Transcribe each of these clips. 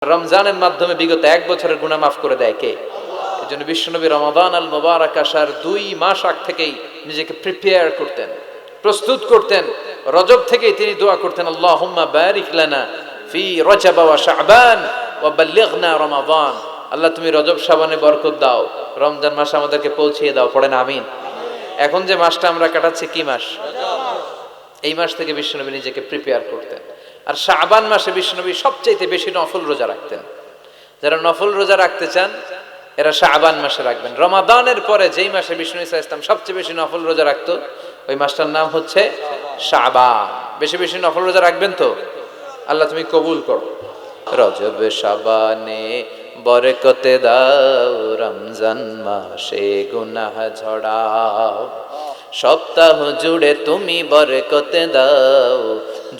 রমজানের মাধ্যমে বিগত এক বছরের গুনাহ মাফ করে দেয় কে? এই জন্য বিশ্বনবী রমাদান আল মুবারাক আসার 2 মাস আগ থেকেই নিজেকে প্রিপেয়ার করতেন, প্রস্তুত করতেন। রজব থেকেই তিনি দোয়া করতেন, আল্লাহুম্মা বারিক লানা ফি রজব ওয়া শাবান ওয়া বাল্লিগনা রমাদান। আল্লাহ তুমি রজব শাবানে বরকত দাও, রমজান মাস আমাদেরকে পৌঁছিয়ে দাও। পড়েন আমিন। এখন যে মাসটা আমরা কাটাচ্ছি কি মাস? এই মাস থেকে বিশ্বনবী নিজেকে প্রিপেয়ার করতেন। আর শাবান মাসে বিশ্বনবী সবচাইতে বেশি নফল রোজা রাখতেন। যারা নফল রোজা রাখতে চান এরা শাবান মাসে রাখবেন। রমাদানের পরে যেই মাসে বিষ্ণু ইসা ইসলাম সবচেয়ে বেশি নফল রোজা রাখতো ওই মাসটার নাম হচ্ছে শাবান। বেশি বেশি নফল রোজা রাখবেন তো? আল্লাহ তুমি কবুল করো। রজব শাবানে বরকতে দাও, রমজান মাসে গুনাহ ঝড়াও, সপ্তাহ জুড়ে তুমি বরকতে দাও,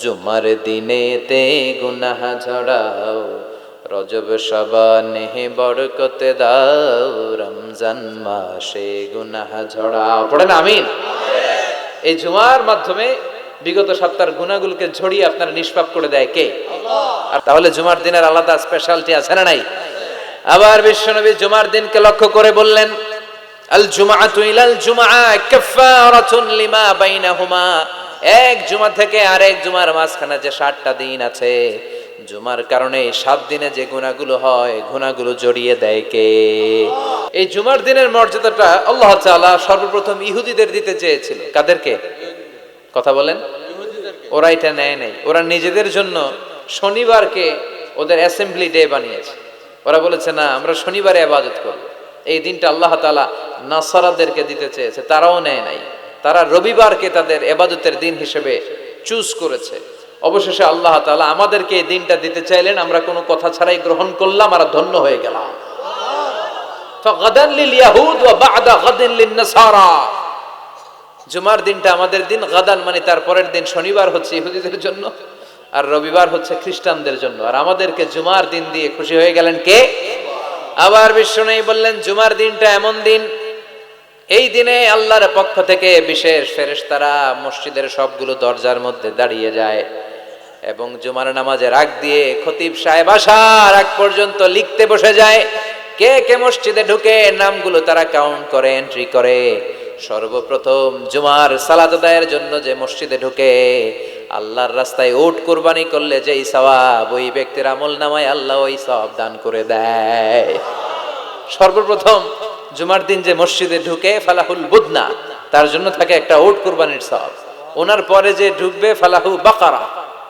জুমার দিনেতে গুনাহ ঝড়াও, রজব শাবানে বরকতে দাও, রমজান মাসে গুনাহ ঝড়াও। পড়েন আমিন। এই জুমার মাধ্যমে বিগত সপ্তাহের গুনাহগুলোকে ঝরিয়ে আপনার নিষ্পাপ করে দেয় কে? আর তাহলে জুমার দিনের আলাদা স্পেশালিটি আছে না নাই? আবার বিশ্বনবী জুমার দিনকে লক্ষ্য করে বললেন, আল জুমআতু ইলাল জুমআ কাফারাতুন লিমা বাইনাহুমা। এক জুমা থেকে আরেক জুমার মাঝখানে যে 7টা দিন আছে, জুমার কারণে 7 দিনে যে গুনাহগুলো হয় গুনাহগুলো জড়িয়ে দেয় কে? এই জুমার দিনের মর্যাদাটা আল্লাহ তাআলা সর্বপ্রথম ইহুদিদের দিতে চেয়েছিল। কাদেরকে? কথা বলেন। ওরা এটা নেয় নাই। ওরা নিজেদের জন্য শনিবারকে ওদের অ্যাসেম্বলি ডে বানিয়েছে। ওরা বলেছে না, আমরা শনিবারে ইবাদত করব। এই দিনটা আল্লাহ তাআলা নাসারাদেরকে দিতে চেয়েছে, তারাও নেয় নাই। তারা রবিবারকে তাদের ইবাদতের দিন হিসেবে চুজ করেছে। অবশেষে আল্লাহ তাআলা আমাদেরকে এই দিনটা দিতে চাইলেন, আমরা কোনো কথা ছাড়াই গ্রহণ করলাম আর ধন্য হয়ে গেলাম। ফাগাদান লিল ইয়াহুদ ওয়া বা'দা গাদিন লিন নাসারা। জুমার দিনটা আমাদের দিন, গাদান মানে তার পরের দিন শনিবার হচ্ছে ইহুদিদের জন্য, আর রবিবার হচ্ছে খ্রিস্টানদের জন্য। আর আমাদেরকে জুমার দিন দিয়ে খুশি হয়ে গেলেন কে? আবার বিশ্বনবী বললেন, জুমার দিনটা এমন দিন, এই দিনে আল্লাহর পক্ষ থেকে বিশেষ ফেরেশতারা মসজিদের সবগুলো দরজার মধ্যে দাঁড়িয়ে যায় এবং জুমার নামাজের আগ দিয়ে খতিব সাহেব আসার আগ পর্যন্ত লিখতে বসে যায়। কে কে মসজিদে ঢুকে নামগুলো তারা কাউন্ট করে, এন্ট্রি করে। সর্বপ্রথম জুমার সালাত আদায়ের জন্য যে মসজিদে ঢুকে, আল্লাহর রাস্তায় উট কুরবানি করলে যেই সওয়াব, ওই ব্যক্তির আমলনামায় আল্লাহ ওই সওয়াব দান করে দেয়। সর্বপ্রথম জুমার দিন যে মসজিদে ঢুকে ফালাহুল বুদনা, তার জন্য থাকে একটা উট কুরবানির সওয়াব। ওনার পরে যে ঢুকবে ফালাহু বাকারা,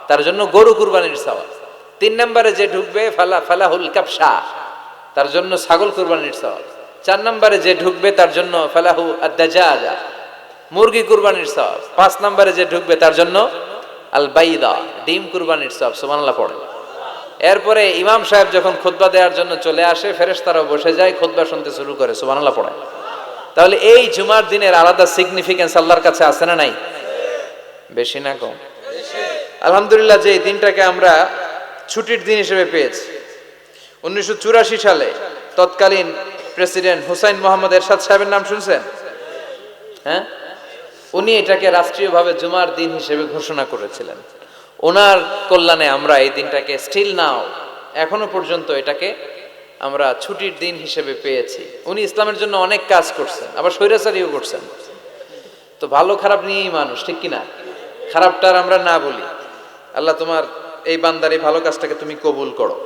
তার জন্য গরু কুরবানির সওয়াব। 3 নম্বরে যে ঢুকবে ফালাহুল কাবশা, তার জন্য ছাগল কুরবানির সওয়াব। 4 নম্বরে যে ঢুকবে তার জন্য ফালাহু আদ-দাজাজা, মুরগি কুরবানির সওয়াব। 5 নম্বরে যে ঢুকবে তার জন্য আল বাইদা, ডিম কুরবানির সওয়াব। সুবহানাল্লাহ পড়ে। এরপরে ইমাম সাহেব যখন খুতবা দেওয়ার জন্য চলে আসে, ফেরেশতারাও বসে যায়, খুতবা শুনতে শুরু করে। সুবহানাল্লাহ পড়ে। তাহলে এই জুমার দিনের আলাদা সিগনিফিকেন্স আল্লাহর কাছে আছে না নাই? বেশি না কম? আলহামদুলিল্লাহ যে এই দিনটাকে আমরা ছুটির দিন হিসেবে পেয়েছি। 1984 সালে তৎকালীন প্রেসিডেন্ট হুসাইন মোহাম্মদ এরশাদ সাহেবের নাম শুনছেন? হ্যাঁ, উনি এটাকে রাষ্ট্রীয়ভাবে জুমার দিন হিসেবে ঘোষণা করেছিলেন। ওনার কল্যাণে আমরা এই দিনটাকে স্টিল নাও, এখনো পর্যন্ত এটাকে আমরা ছুটির দিন হিসেবে পেয়েছি। উনি ইসলামের জন্য অনেক কাজ করছেন, আবার স্বৈরাচারীও করছেন। তো ভালো খারাপ নিয়েই মানুষ, ঠিক কিনা? খারাপটার আমরা না বলি। আল্লাহ তোমার এই বান্দার এই ভালো কাজটাকে তুমি কবুল করো।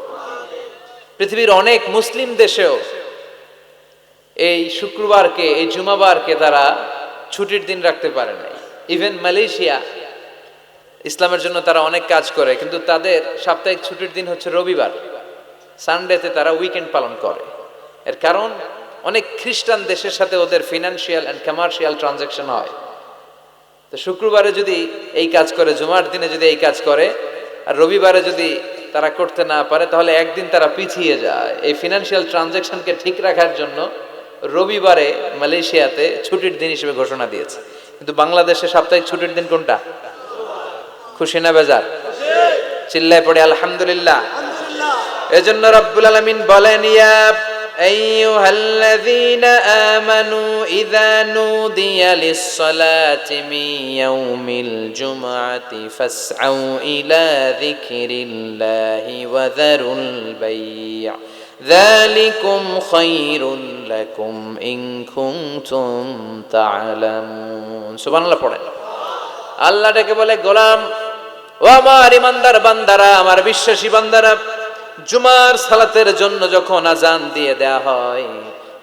পৃথিবীর অনেক মুসলিম দেশেও এই শুক্রবারকে, এই জুমাবারকে তারা ছুটির দিন রাখতে পারে নাই। ইভেন মালয়েশিয়া, ইসলামের জন্য তারা অনেক কাজ করে, কিন্তু তাদের সাপ্তাহিক ছুটির দিন হচ্ছে রবিবার। সানডেতে তারা উইকেন্ড পালন করে। এর কারণ অনেক খ্রিস্টান দেশের সাথে ওদের ফিনান্সিয়াল এন্ড কমার্শিয়াল ট্রানজাকশন হয়। তো শুক্রবারে যদি এই কাজ করে, জুমার দিনে যদি এই কাজ করে, আর রবিবারে যদি তারা করতে না পারে, তাহলে একদিন তারা পিছিয়ে যায়। এই ফিনান্সিয়াল ট্রানজাকশনকে ঠিক রাখার জন্য রবিবারে মালয়েশিয়াতে ছুটির দিন হিসেবে ঘোষণা দিয়েছে। কিন্তু বাংলাদেশে সাপ্তাহিক ছুটির দিন কোনটা? খুশি না বেজার? চিল্লায় পড়ে আলহামদুলিল্লাহ। এজন্য রব্বুল আলামিন বলেন, ইয়া أيها الذين آمنوا إذا نودي للصلاة من يوم الجمعة فاسعوا إلى ذكر الله وذروا البيع ذلكم خير لكم إن كنتم تعلمون سبحان الله পড়েন আল্লাহ ডেকে বলে গোলাম ও আমার ইমানদার বান্দারা আমার বিশ্বাসী বান্দারা জুমার সালাতের জন্য যখন আজান দিয়ে দেয়া হয়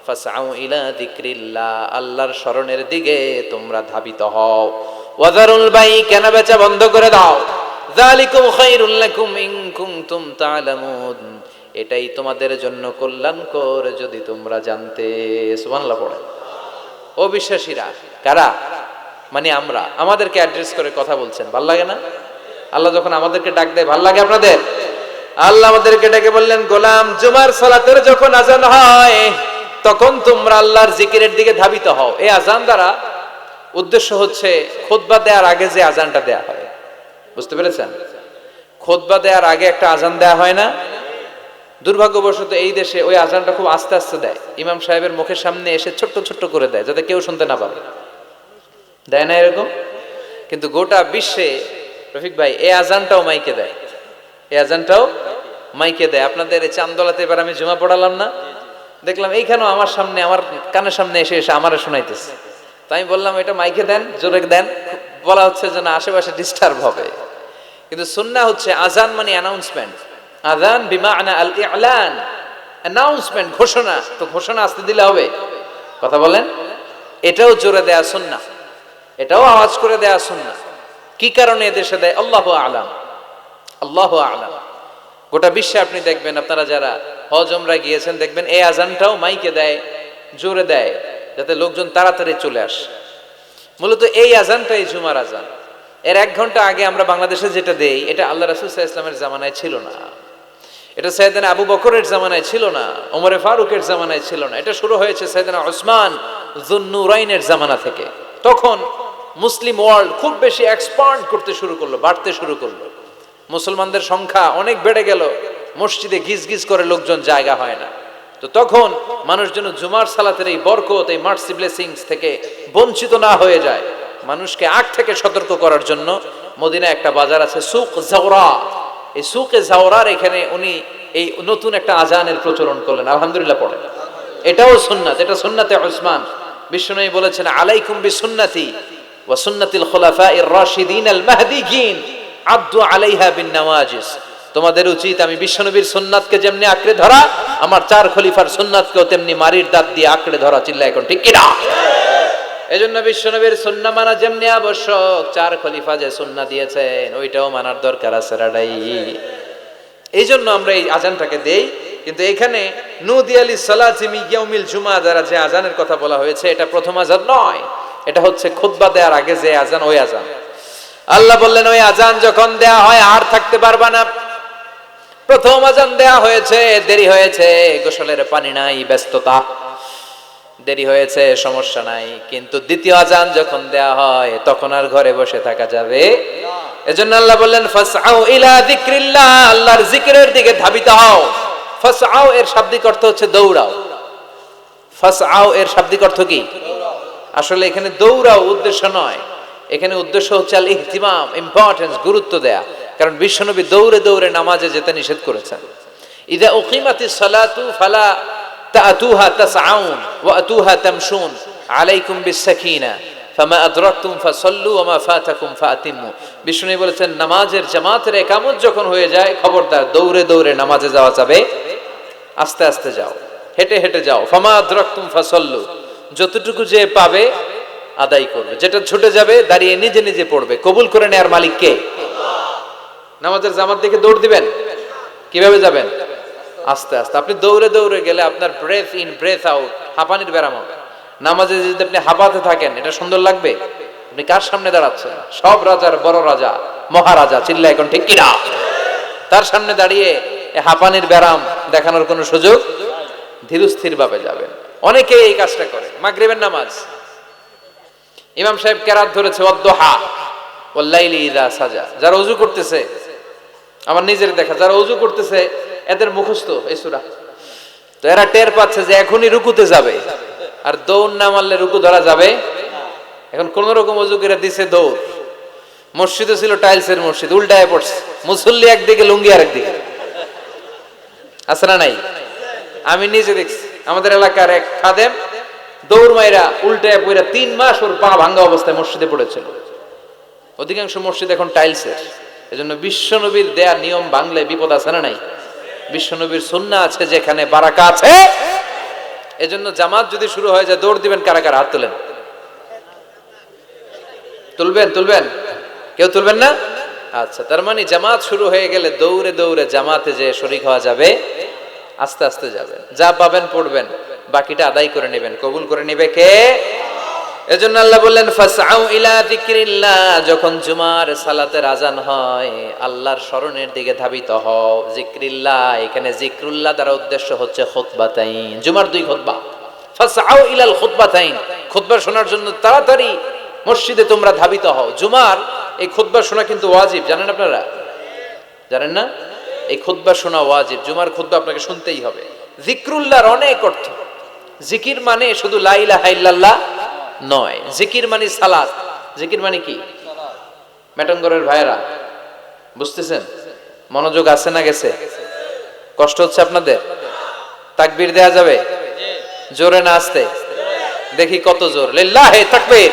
ফাসআউ ইলা যিকরিল্লাহ আল্লাহর স্মরণের দিকে তোমরা ধাবিত হও ওয়াজারুল বাই কেনা বেচা বন্ধ করে দাও যালিকুম খায়রুল লাকুম ইন কুনতুম তা'লামুন এটাই তোমাদের জন্য কল্যাণকর যদি তোমরা জানতে সুবহানাল্লাহ পড়ে ও বিশ্বাসীরা কারা মানে আমরা আমাদেরকে অ্যাড্রেস করে কথা বলছেন ভালো লাগে না আল্লাহ যখন আমাদেরকে ডাক দেয় ভালো লাগে আপনাদের আল্লাহ আমাদেরকে ডেকে বললেন গোলাম জুমার সালাতের যখন আজান হয় তখন তোমরা আল্লাহর জিকিরের দিকে ধাবিত হও এই আজান দ্বারা উদ্দেশ্য হচ্ছে খুতবা দেওয়ার আগে যে আজানটা দেয়া হয় বুঝতে পেরেছেন খুতবা দেওয়ার আগে একটা আজান দেয়া হয় না দুর্ভাগ্যবশত এই দেশে ওই আজানটা খুব আস্তে আস্তে দেয় ইমাম সাহেবের মুখের সামনে এসে ছোট্ট ছোট্ট করে দেয় যাতে কেউ শুনতে না পারে দেয় না এরকম কিন্তু গোটা বিশ্বে রফিক ভাই এই আজানটাও মাইকে দেয় এই আজানটাও মাইকে দেয় আপনাদের এই চান্দোলাতে এবার আমি জুমা পড়ালাম না দেখলাম এইখানেও আমার সামনে আমার কানের সামনে এসে এসে আমারে শোনাইতেছে তাই আমি বললাম এটা মাইকে দেন জোরে দেন বলা হচ্ছে যে না আশেপাশে ডিস্টার্ব হবে কিন্তু সুন্নাহ হচ্ছে আজান মানে অ্যানাউন্সমেন্ট আজান বিমানা আল ইলান অ্যানাউন্সমেন্ট ঘোষণা তো ঘোষণা আসতে দিলে হবে কথা বলেন এটাও জোরে দেয়া সুন্নাহ এটাও আওয়াজ করে দেয়া সুন্নাহ কি কারণে এদেশে দেয় আল্লাহু আ'লাম আল্লাহু আ'লাম গোটা বিশ্বে আপনি দেখবেন আপনারা যারা হজ উমরা গিয়েছেন দেখবেন এই আজানটাও মাইকে দেয় জোরে দেয় যাতে লোকজন তাড়াতাড়ি চলে আসে মূলত এই আজানটাই জুমার আজান এর 1 ঘন্টা আগে আমরা বাংলাদেশে যেটা দেই এটা আল্লাহ রাসূল সাল্লাল্লাহু আলাইহি ওয়াসাল্লামের জামানায় ছিল না এটা সাইয়েদনা আবু বকরের জামানায় ছিল না ওমরে ফারুকের জামানায় ছিল না এটা শুরু হয়েছে সাইয়েদনা উসমান যুন্নুরাইনের জামানা থেকে তখন মুসলিম ওয়ার্ল্ড খুব বেশি এক্সপান্ড করতে শুরু করলো বাড়তে শুরু করলো মুসলমানদের সংখ্যা অনেক বেড়ে গেল মসজিদে গিজ গিজ করে লোকজন জায়গা হয় না তো তখন মানুষ যেন জুমার সালাতের এই বরকত এই মার্সি ব্লেসিংস থেকে বঞ্চিত না হয়ে যায় মানুষকে আগ থেকে সতর্ক করার জন্য মদিনায় একটা বাজার আছে সুক জাওরা এই সুকে জাওরার এখানে উনি এই নতুন একটা আজানের প্রচলন করলেন আলহামদুলিল্লাহ পড়ে এটাও সুন্নাত এটা সুন্নাতে উসমান বিশ্বনবী বলেছেন আলাইকুম বিসুন্নতি ওয়া সুন্নাতিল খুলাফায়ে রাশিদিন আল মাহদিয়িন আব্দু আলাইহা বিন নওয়াজিস তোমাদের উচিত আমি বিশ্বনবীর সুন্নাতকে যেমনি আঁকড়ে ধরা আমার 4 খলিফার সুন্নাতকেও তেমনি মারির দাঁত দিয়ে আঁকড়ে ধরা চিল্লা এখন ঠিক কি না এজন্য বিশ্বনবীর সুন্নাহ মানা যেমনি আবশ্যক 4 খলিফা যে সুন্নাহ দিয়েছেন ওইটাও মানার দরকার আছে রাডাই এইজন্য আমরা এই আজানটাকে দেই কিন্তু এখানে নুদি আলি সালাতি মি ইয়াউমিল জুমআ দ্বারা যে আজানের কথা বলা হয়েছে এটা প্রথম আজান নয় এটা হচ্ছে খুতবা দেওয়ার আগে যে আজান ওই আজান আল্লাহ বললেন ওই আজান যখন দেয়া হয় আর থাকতে পারবা না প্রথম আজান দেয়া হয়েছে দেরি হয়েছে গোসলের পানি নাই ব্যস্ততা দেরি হয়েছে সমস্যা নাই কিন্তু দ্বিতীয় আজান যখন দেয়া হয় তখন আর ঘরে বসে থাকা যাবে এজন্য আল্লাহ বললেন ফাসআউ ইলা যিকরিল্লাহ আল্লাহর জিকিরের দিকে ধাবিত হও ফাসআউ এর শাব্দিক অর্থ হচ্ছে দৌড়াও ফাসআউ এর শাব্দিক অর্থ কি আসলে এখানে দৌড়াও উদ্দেশ্য নয় এখানে উদ্দেশ্য হচ্ছে আল ইহতিমাম ইম্পর্টেন্স গুরুত্ব দেয়া কারণ বিশ্বনবী দৌড়ে দৌড়ে নামাজে যেতে নিষেধ করেছেন ইযা উকিমাতিস সালাতু ফালা তাতুহা তাসআউন ওয়া আতুহা তামশুন আলাইকুম বিস-সাকিনা ফামা আদরাকতুম ফাসাল্লু ওয়া মা ফাতাকুম ফাতিমু বিশ্বনবী বলেছেন নামাজের জামাতের ইকামত যখন হয়ে যায় খবরদার দৌড়ে দৌড়ে নামাজে যাওয়া যাবে আস্তে আস্তে যাও হেঁটে হেঁটে যাও ফামা আদরাকতুম ফাসাল্লু যতটুকু যে পাবে আদায় করবে যেটা ছুটে যাবে দাঁড়িয়ে নিজে নিজে পড়বে কবুল করে নেয়ার মালিক কে নামাজের জামাত দেখে দৌড় দিবেন কিভাবে যাবেন আস্তে আস্তে আপনি দৌড়ে দৌড়ে গেলে আপনার ব্রেথ ইন ব্রেথ আউট হাঁপানির ব্যারাম হবে নামাজে যদি আপনি হাঁপাতে থাকেন এটা সুন্দর লাগবে আপনি কার সামনে দাঁড়াচ্ছেন সব রাজার বড় রাজা মহারাজা চিল্লা এখন ঠিক কিনা তার সামনে দাঁড়িয়ে হাঁপানির ব্যারাম দেখানোর কোনো সুযোগ ধীরস্থির ভাবে যাবেন অনেকে এই কাজটা করে মাগরিবের নামাজ ইমাম সাহেব কেরাত ধরেছে ওয়াদ্দুহা ওয়াল লাইলি ইযা সাজা যারা ওযু করতেছে আমার নিজের দেখা যারা ওযু করতেছে এদের মুখস্থ এই সূরা তো এরা টের পাচ্ছে যে এখনই রুকুতে যাবে, আর দৌড় না মারলে রুকু ধরা যাবে। এখন কোন রকম ওযু করে দিছে দৌড়। মসজিদে ছিল টাইলসের মসজিদ, উল্টায় পড়ছে, মুসল্লি একদিকে লুঙ্গি আর একদিকে। আছে না নাই? আমি নিজে দেখছি আমাদের এলাকার এক খাদেম দৌড় মাইরা উল্টায় পড়া 3 মাস ওর পা ভাঙা অবস্থায় মসজিদে পড়েছিল। অধিকাংশ মসজিদ এখন টাইলসের। এজন্য বিশ্বনবীর দেয়া নিয়ম ভাঙলে বিপদ আছে না নাই? বিশ্বনবীর সুন্নাহ আছে যেখানে বারাকা আছে। এজন্য জামাত যদি শুরু হয়ে যায় দৌড় দিবেন কারা কারা? হাত তোলেন। তুলবেন? কেউ তুলবেন না? আচ্ছা, তার মানে জামাত শুরু হয়ে গেলে দৌড়ে দৌড়ে জামাতে যে শরীক হওয়া যাবে, আস্তে আস্তে যাবেন, যা পাবেন পড়বেন, বাকিটা আদায় করে নেবেন। কবুল করে নেবে কে? এজন্য আল্লাহ বললেন ফাসআউ ইলা যিকরিল্লাহ, যখন জুমার সালাতের আজান হয় আল্লাহর স্মরণের দিকে ধাবিত হও। যিকরিল্লাহ, এখানে যিকরুল্লাহ দ্বারা উদ্দেশ্য হচ্ছে খুতবাতাইন, জুমার 2 খুতবা। ফাসআউ ইলাল খুতবাতাইন, খুতবা শোনার জন্য তাড়াতাড়ি মসজিদে তোমরা ধাবিত হও। জুমার এই খুতবা শোনা কিন্তু ওয়াজিব, জানেন আপনারা? জানেন না? এই খুতবা শোনা ওয়াজিব, জুমার খুতবা আপনাকে শুনতেই হবে। যিকরুল্লাহর অনেক অর্থ। জিকির মানে শুধু লা ইলাহা ইল্লাল্লাহ নয়, জিকির মানে সালাত। জিকির মানে কি? মেটঙ্গরের ভাইরা বুঝতেছেন? মনোযোগ আছে না গেছে? কষ্ট হচ্ছে আপনাদের? তাকবীর দেয়া যাবে? জোরে না আস্তে? দেখি কত জোর। লিল্লাহি তাকবীর।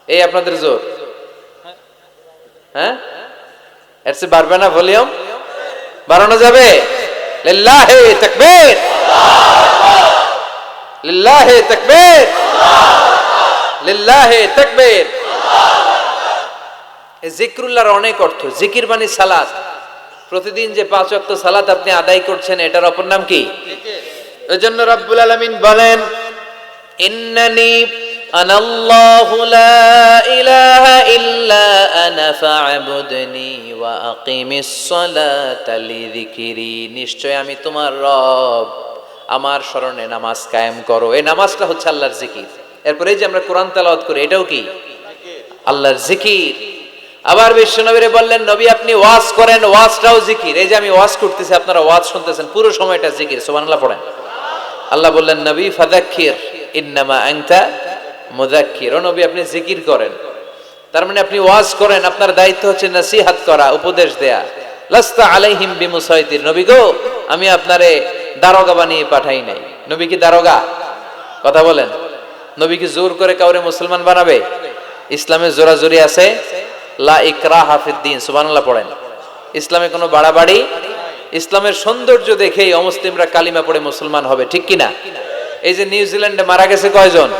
এই আপনাদের জোর? হ্যাঁ, এর চেয়ে বাড়বে না? ভলিউম বাড়ানো যাবে? লিল্লাহি তাকবীর, লিল্লাহি তাকবীর, লিল্লাহি তাকবীর। এই যিকরুল্লাহর অনেক অর্থ। জিকির মানে সালাত। প্রতিদিন যে 5 ওয়াক্ত সালাত আপনি আদায় করছেন এটার অপর নাম কি? এজন্য রব্বুল আলামিন বলেন ইন্নানি আনাল্লাহু লা ইলাহা ইল্লা আনা ফা'বুদনি ওয়া আকিমিস সালাতা লিযিকরি, নিশ্চয় আমি তোমার রব, আমার স্মরণে নামাজ কায়েম করো। এই নামাজটা হচ্ছে আল্লাহর জিকির। এরপরে এই যে আমরা কোরআন তেলাওয়াত করি এটাও কি? আল্লাহর জিকির। আবার বিশ্বনবীরে বললেন নবী আপনি ওয়াজ করেন, ওয়াজটাও জিকির। এই যে আমি ওয়াজ করতেছি আপনারা ওয়াজ শুনতেছেন, পুরো সময়টা জিকির। সুবহানাল্লাহ পড়েন। আল্লাহ বললেন নবী ফাযাক্কির ইন্নামা আনতা মুযাক্কির, ও নবী আপনি জিকির করেন। তার মানে আপনি ওয়াজ করেন, আপনার দায়িত্ব হচ্ছে নসিহত করা, উপদেশ দেয়া। লাস্তা আলাইহিম বিমুসাইতির, নবী গো আমি আপনারে দারোগা বানিয়ে পাঠাই নাই। নবী কি দারোগা? কথা বলেন। নবী কি জোর করে কাউরে মুসলমান বানাবে? ইসলামে জোরাজুরি আছে? লা ইকরাহা ফিদ্দিন। সুবহানাল্লাহ পড়েন। ইসলামে কোনো বাড়াবাড়ি, ইসলামের সৌন্দর্য দেখেই অমুসলিমরা কালিমা পড়ে মুসলমান হবে, ঠিক কিনা? এই যে নিউজিল্যান্ডে মারা গেছে কয়জন?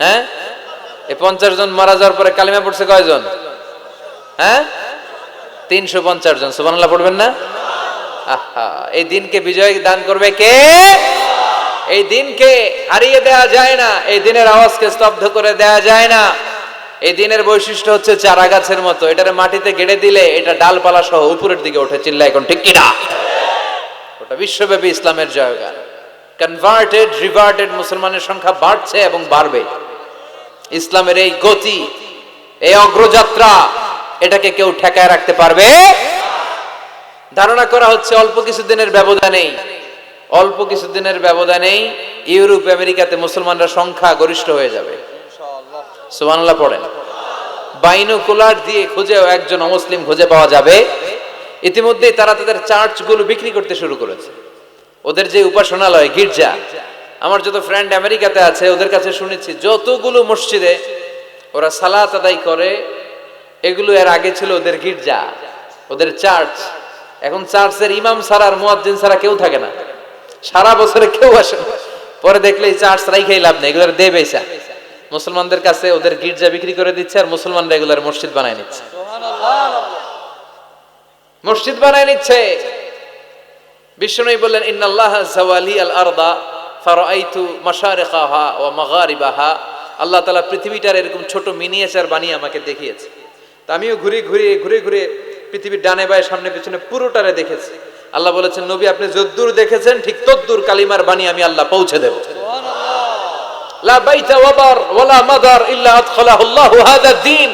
হ্যাঁ, এই 50 জন মারা যাওয়ার পরে কালিমা পড়ছে কয়জন? হ্যাঁ, 350 জন। সুবহানাল্লাহ পড়বেন না? আহা, এই দিনকে বিজয় দান করবে কে? এই দিনকে হারিয়ে দেওয়া যায় না, এই দিনের আওয়াজকে স্তব্ধ করে দেওয়া যায় না। এই দিনের বৈশিষ্ট্য হচ্ছে চারা গাছের মতো, এটারে মাটিতে গেড়ে দিলে এটা ডালপালা সহ উপরের দিকে ওঠে। চিল্লা এখন ঠিক কিনা? ওটা বিশ্বব্যাপী ইসলামের জয়গান। কনভার্টেড রিভার্টেড মুসলমানের সংখ্যা বাড়ছে এবং বাড়বে। ইসলামের এই গতি, এই অগ্রযাত্রা, এটাকে কেউ ঠেকায় রাখতে পারবে? ধারণা করা হচ্ছে অল্প কিছুদিনের ব্যবধানেই, অল্প কিছুদিনের ব্যবধানেই ইউরোপ আমেরিকাতে মুসলমানরা সংখ্যা গরিষ্ঠ হয়ে যাবে। সুবহানাল্লাহ পড়েন। বাইনোকুলার দিয়ে খুঁজেও একজন অমুসলিম খুঁজে পাওয়া যাবে। ইতিমধ্যেই তারা তাদের চার্চগুলো বিক্রি করতে শুরু করেছে। ওদের যে উপাসনালয়, গির্জা, আমার যত ফ্রেন্ড আমেরিকাতে আছে ওদের কাছে শুনেছি যতগুলো মসজিদে ওরা সালাত আদায় করে এগুলো এর আগে ছিল ওদের গির্জা, ওদের চার্চ। এখন চার্চের ইমাম ছাড়া আর মুয়াজ্জিন ছাড়া কেউ থাকে না, সারা বছরে কেউ আসে না। পরে দেখলে এই চার্চ রাইখাই লাভ নেই, এগুলোর দে বেচা। মুসলমানদের কাছে ওদের গির্জা বিক্রি করে দিচ্ছে আর মুসলমানরা এগুলোর মসজিদ বানায় নিচ্ছে, মসজিদ বানায় নিচ্ছে। বিশ্বনবী বললেন ইন্নাল্লাহা যাওয়ালি আল আরদা ফারাআইতু মাশারিকাহা ওয়া মাগারিবাহা, আল্লাহ তাআলা পৃথিবীটার এরকম ছোট মিনিয়েচার বানিয়ে আমাকে দেখিয়েছে। তা আমিও ঘুরে ঘুরে পৃথিবীর ডানে বায়ে সামনে পিছনে পুরোটারে দেখেছি। আল্লাহ বলেছেন নবী আপনি যদ্দূর দেখেছেন ঠিক তদ্দূর কালিমার বাণী আমি আল্লাহ পৌঁছে দেব। লা বাইতা ওয়াবার ওয়ালা মাদার ইল্লা আদখালাহু আল্লাহু হাযা দ্বীন।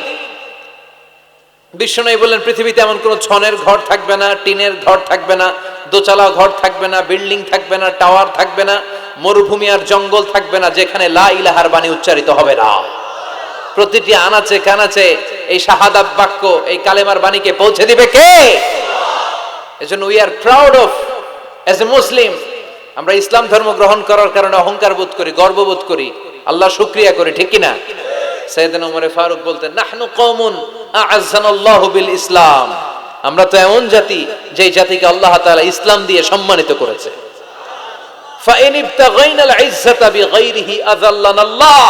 বিশ্বনবী বললেন পৃথিবীতে এমন কোন ছনের ঘর থাকবে না, টিনের ঘর থাকবে না দোতলা ঘর থাকবে না, বিল্ডিং থাকবে না, টাওয়ার থাকবে না, মরুভূমি আর জঙ্গল থাকবে না যেখানে লা ইলাহার বাণী উচ্চারিত হবে না। প্রতিটি আনাচে কানাচে এই শাহাদাত বাক্য, এই কালেমার বাণীকে পৌঁছে দিবে কে? এজন্য we are proud of as a Muslim. আমরা ইসলাম ধর্ম গ্রহণ করার কারণে অহংকার বোধ করি, গর্ববোধ করি, আল্লাহ শুকরিয়া করি, ঠিক কি না? সাইয়েদনা ওমর ফারুক বলতেন, নাহনু কওমুন আ'আজ্জানাল্লাহু বিল ইসলাম। আমরা তো এমন জাতি যে জাতিকে আল্লাহ তাআলা ইসলাম দিয়ে সম্মানিত করেছে। ফাইন ইবতাগাইনাল ইজ্জাতা বিগাইরিহি আযাল্লানাল্লাহ।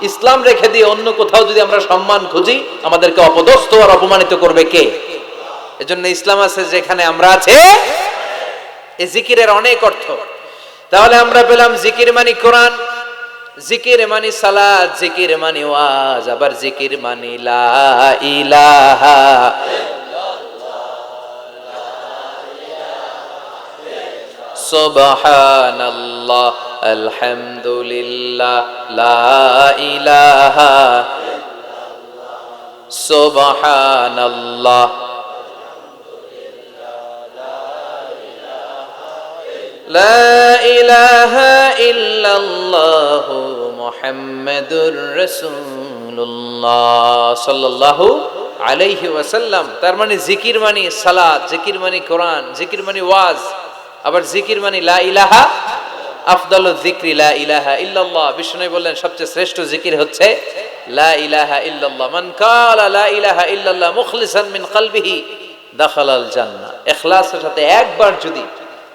ইসলাম রেখে দিয়ে অন্য কোথাও যদি আমরা সম্মান খুঁজি, আমাদেরকে অপদস্থ আর অপমানিত করবে কে? এজন্য ইসলাম আছে যেখানে আমরা আছে। এই জিকিরের অনেক অর্থ। তাহলে আমরা পেলাম জিকির মানে কোরআন, জিকির মানে সালাত, জিকির মানে ওয়াজ, আবার জিকির মানে লা ইলাহা সুবহানাল্লাহ আলহামদুলিল্লাহ লা ইলাহা সুবহানাল্লাহ লা ইলাহা ইল্লাল্লাহু মুহাম্মাদুর রাসূলুল্লাহ সাল্লাল্লাহু আলাইহি ওয়াসাল্লাম। তার মানে জিকির মানে সালাত, জিকির মানে কোরআন, জিকির মানে ওয়াজ, আবার জিকির মানে লা ইলাহা। আফদালুয যিকরি লা ইলাহা ইল্লাল্লাহ। বিষ্ণু বললেন সবচেয়ে শ্রেষ্ঠ জিকির হচ্ছে লা ইলাহা ইল্লাল্লাহ। মান কালা লা ইলাহা ইল্লাল্লাহ মুখলিসান মিন কলবিহি দাখালাল জান্নাহ। ইখলাসের সাথে একবার যদি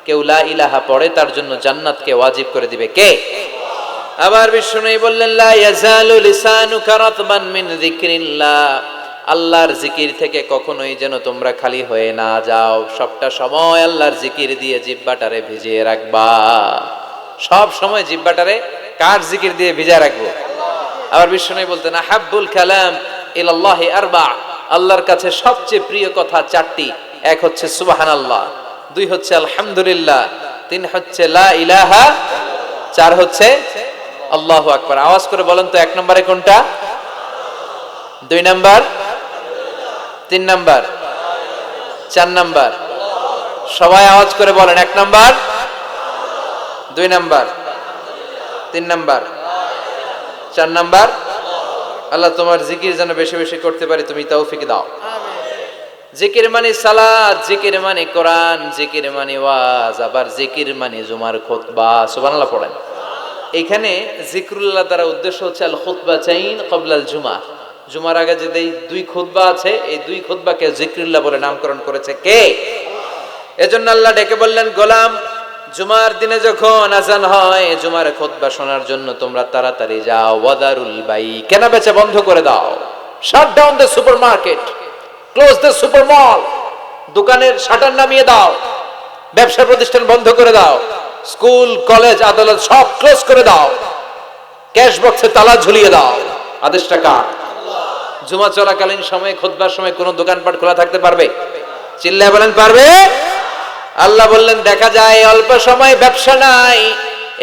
কেউ লা ইলাহা পড়ে, তার জন্য জান্নাতকে ওয়াজিব করে দিবে কে? আবার বিষ্ণু বললেন লা ইয়াজালু লিসানুকা রাতবান মিন যিকরিল্লাহ। আল্লাহর জিকির থেকে কখনোই যেন তোমরা খালি হয়ে না যাও, সবটা সময় আল্লাহর জিকির দিয়ে জিহ্বাটারে ভিজিয়ে রাখবা। সব সময় জিহ্বাটারে কার জিকির দিয়ে ভিজিয়ে রাখবো? আবার বিষ্ণু বলতেন আহাব্বুল কালাম ইলাল্লাহি আরবা। আল্লাহর কাছে সবচেয়ে প্রিয় কথা চারটি। এক হচ্ছে সুবহানাল্লাহ, দুই হচ্ছে আলহামদুলিল্লাহ, তিন হচ্ছে লা ইলাহা, চার হচ্ছে আল্লাহু আকবার। আওয়াজ করে বলেন তো, এক নম্বরে কোনটা? দুই নাম্বার, তিন নাম্বার, চার নাম্বার? সবাই আওয়াজ করে বলেন, এক নাম্বার, দুই নাম্বার, তিন নাম্বার, চার নাম্বার। আল্লাহ তোমার জিকির যেন বেশি বেশি করতে পারি, তুমি তৌফিক দাও। জিকির মানে সালাত, জিকির মানে কোরআন, জিকির মানে ওয়াজ, আবার জিকির মানে জুমার খুতবা। সুবহানাল্লাহ পড়েন। এখানে জিকরুল্লাহ দ্বারা উদ্দেশ্য হচ্ছে আল খুতবাতাইন ক্বাবলাল জুমা। জুমার আগে যে দুই খুতবা আছে, এই দুই খুতবাকে জিকরুল্লাহ বলে নামকরণ করেছে কে? এজন্য আল্লাহ ডেকে বললেন, গোলাম জুমার দিনে যখন আজান হয়, জুমার খুতবা শোনার জন্য তোমরা তাড়াতাড়ি যাও। ওয়াদারুল বাই, কেনা বেচা বন্ধ করে দাও। Shut down the supermarket, close the super মল। দোকানের শাটার নামিয়ে দাও, ব্যবসা প্রতিষ্ঠান বন্ধ করে দাও, স্কুল কলেজ আদালত সব ক্লোজ করে দাও, ক্যাশ বক্সে তালা ঝুলিয়ে দাও। আদেশটা কার? জুমা চলাকালীন সময়ে, খুতবার সময় কোনো দোকানপাট খোলা থাকতে পারবে? চিল্লায় বলেন পারবে? আল্লাহ বললেন দেখা যায় অল্প সময় ব্যবসা নাই,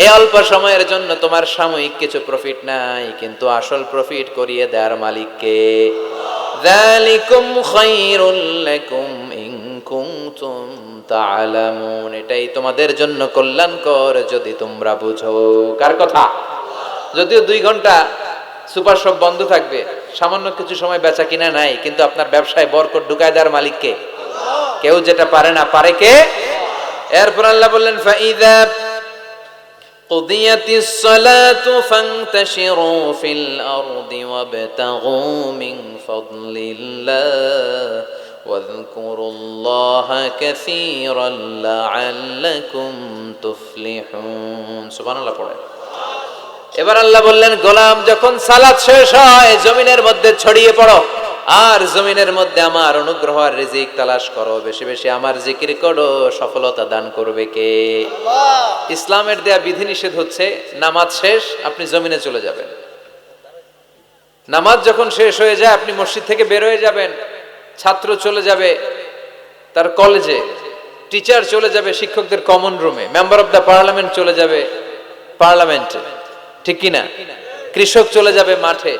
এই অল্প সময়ের জন্য তোমার সাময়িক কিছু প্রফিট নাই, কিন্তু আসল প্রফিট করিয়ে দেওয়ার মালিক কে? যালিকুম খায়রুল লাকুম ইন কুনতুম তা'লামুন। এটাই তোমাদের জন্য কল্যাণকর যদি তোমরা বুঝো। কার কথা? যদিও 2 ঘন্টা সুপার শপ বন্ধ থাকবে, সামান্য কিছু সময় বেচা কিনা নাই, কিন্তু আপনার ব্যবসায় বরকত ঢুকায় দেওয়ার মালিক কে? কেউ যেটা পারে না, পারে কে? এরপর আল্লাহ বললেন ফাইযা কুদিয়াতিস সালাতু ফান্তাশিরু ফিল আরদি ওয়াবতাগু মিন ফাদলিল্লাহ ওয়াযকুরুল্লাহা কাসীরান লাআল্লাকুম তুফলিহুন। সুবহানাল্লাহ পড়ে। এবার আল্লাহ বললেন গোলাম যখন সালাত শেষ হয়, জমিনের মধ্যে ছড়িয়ে পড়ো, আর জমিনের মধ্যে আমার অনুগ্রহ আর রিজিক তালাশ করো, বেশি বেশি আমার জিকির করো। সফলতা দান করবে কে? আল্লাহ। ইসলামের দেয়া বিধিনিষেধ হচ্ছে নামাজ শেষ আপনি জমিনে চলে যাবেন। নামাজ যখন শেষ হয়ে যায় আপনি মসজিদ থেকে বের হয়ে যাবেন, ছাত্র চলে যাবে তার কলেজে, টিচার চলে যাবে শিক্ষকদের কমন রুমে, মেম্বার অফ দ্য পার্লামেন্ট চলে যাবে পার্লামেন্টে, ঠিক কিনা? কৃষক চলে যাবে মাঠে।